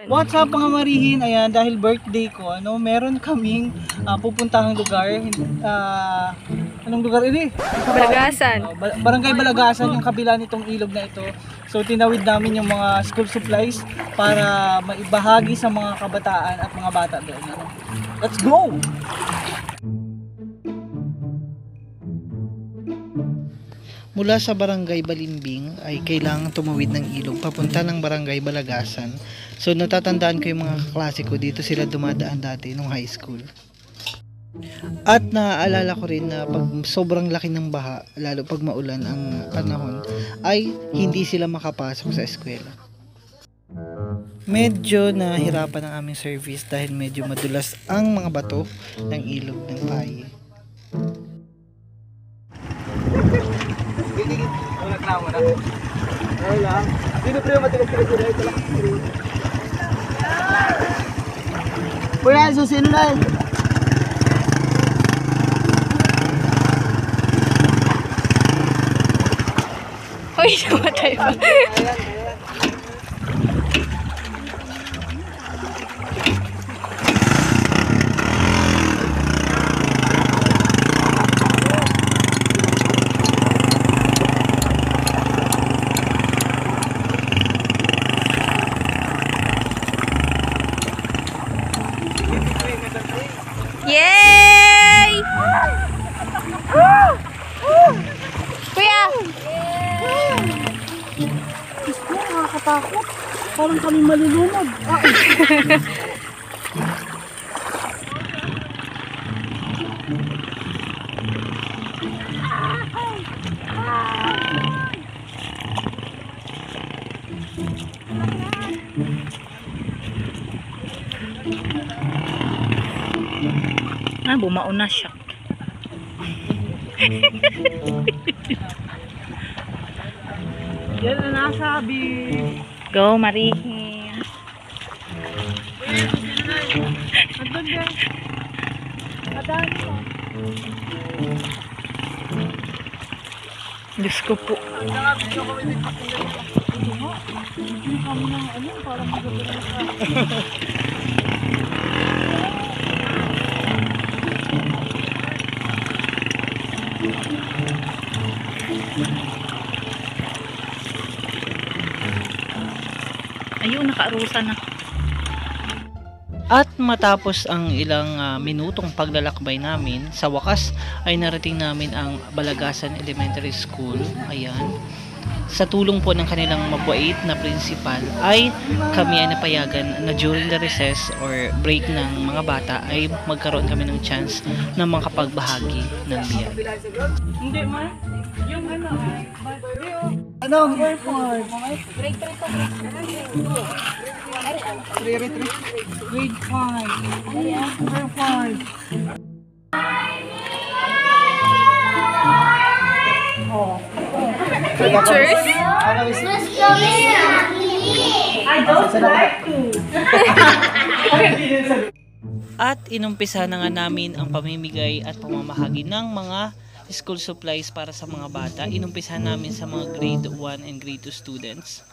What's up mga marihin? Ayan, dahil birthday ko, meron kaming pupuntahang lugar. Anong lugar ini? Balagasan. Barangay Balagasan, yung kabila nitong ilog na ito. So tinawid namin yung mga school supplies para maibahagi sa mga kabataan at mga bata doon. Let's go! Mula sa Barangay Balimbing ay kailangan tumawid ng ilog papunta ng Barangay Balagasan. So natatandaan ko yung mga kaklase ko, dito sila dumadaan dati nung high school. At naaalala ko rin na pag sobrang laki ng baha, lalo pag maulan ang panahon, ay hindi sila makapasok sa eskwela. Medyo nahirapan ang aming service dahil medyo madulas ang mga bato ng ilog ng Paye. Kuya, susino na eh. Uy, namatay pa. Yay! Kuya! Nakakatakot. Parang kami malulunod. Bumao na siya. Yan na nasabi. Go, Marihin. Andun yan. Adaan mo. Diyos ko po. Ayun, nakaarusa na. At matapos ang ilang minutong paglalakbay namin, sa wakas ay narating namin ang Balagasan Elementary School. Ayan. Sa tulong po ng kanilang mabait na principal ay kami ay napayagan na during the recess or break ng mga bata ay magkaroon kami ng chance na makapagbahagi ng biyaya. Hindi man. Yung Anong airport? Grade 3 to Grade 5. Grade 5. Pictures? I don't like to. At inumpisa na nga namin ang pamimigay at pamamahagi ng mga school supplies para sa mga bata. Inumpisa namin sa mga grade 1 and grade 2 students.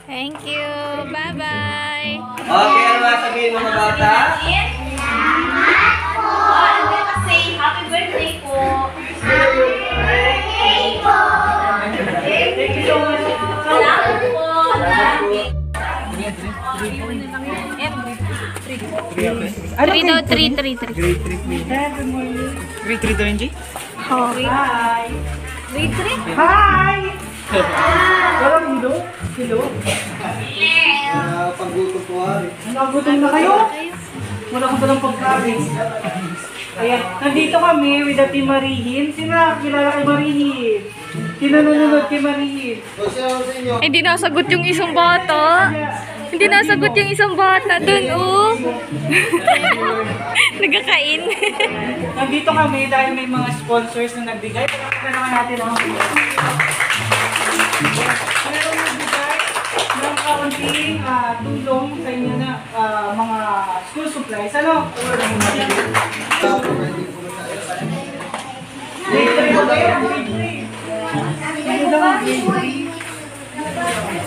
Thank you. Bye-bye. Okay, ano sabihin mga bata? Salamat po! I'm gonna say happy birthday po! Happy birthday po! Thank you so much. Salamat po! Three daw, three. Grade 3 please. Grade 3 to NG? Oh. Hi! Grade 3? Hi! Walang hilo? Hilo? Paggutom po hari. Nagutom na kayo? Wala ko palang pagkain. Ayan, nandito kami with the Team Marihin. Sino kilala kay Marihin? Sino nanonood kay Marihin? Hindi nasagot yung isang bata. Hindi nasagot yung isang bata dun, oh. Nagkakain. Nandito kami dahil may mga sponsors na nagbigay. Palakpakan naman natin ang meron nagbigay ng kaunting tulong sa inyo na mga school supplies. Ano?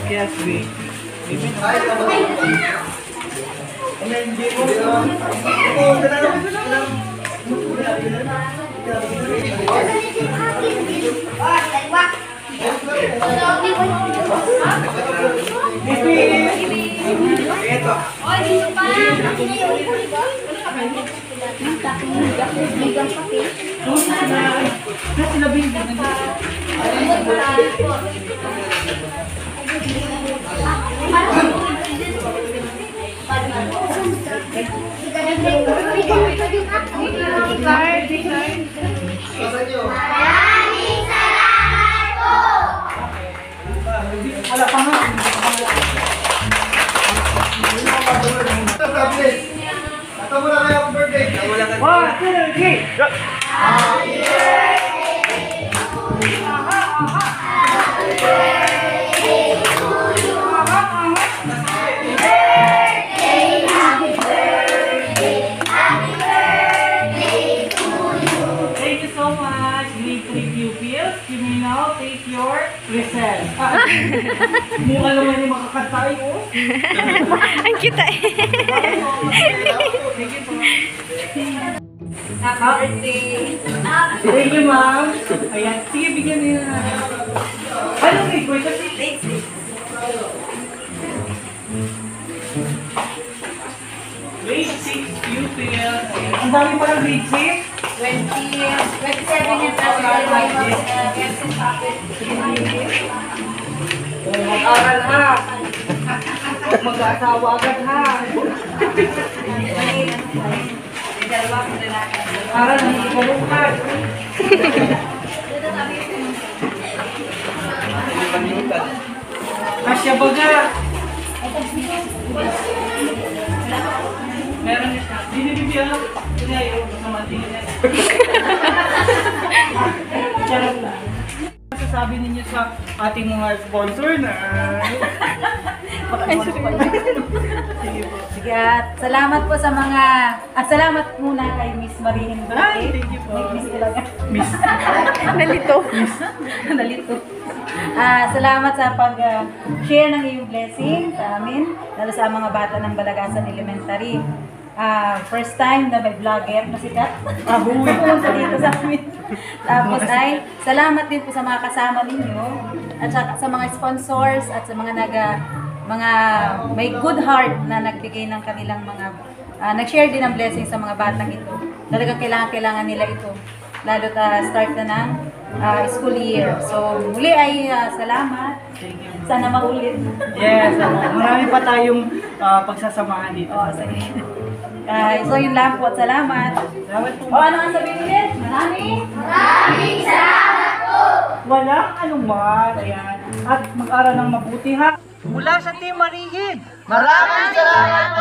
Yes, wait. Wala pa nga. Ito muna kayo ang birthday. 1, 2, 3. Thank you so much, grade 3 pupils. You may now take your recess. Mukha naman yung makakantay, oh. Ang kita eh. Thank you po. Thank you, ma'am. Ayan, sige, bigyan niyo na. Ano grade ko? Ito si grade 6. Grade 6 pupils. Ang dami palang grade 6. 27 years old. Mag-aral ha. Huwag mag-asawa agad ha. Aral ang ikalungkat. Kasya baga. Meron niya siya. Binibigyan lang. Kaya yung kasama din niya. Charot lang. Sabi ninyo sa ating mga sponsor na Sige, at salamat po sa mga salamat muna kay Miss Marie Henrique. Ay, thank you po. Miss talaga. Miss. Nalito. Nalito. Salamat sa pag-share ng iyong blessing sa amin, lalo sa mga bata ng Balagasan Elementary. First time na may vlogger na sikat. Pupunta dito sa amin. Tapos ay, salamat din po sa mga kasama ninyo at sa mga sponsors at sa mga may good heart na nagbigay ng kanilang mga nag-share din ng blessing sa mga batang ito. Talagang kailangan nila ito. Lalo start na ng school year. So, muli ay salamat. Sana maulit. Yes, marami pa tayong pagsasamahan dito. Sige. So, yun lang po at salamat. Salamat po. Ano ang sabihin ulit? Maraming salamat po! Walang anuman. Ayan. At mag-aral ng mabuti ha. Mula sa Team Marihid. Maraming salamat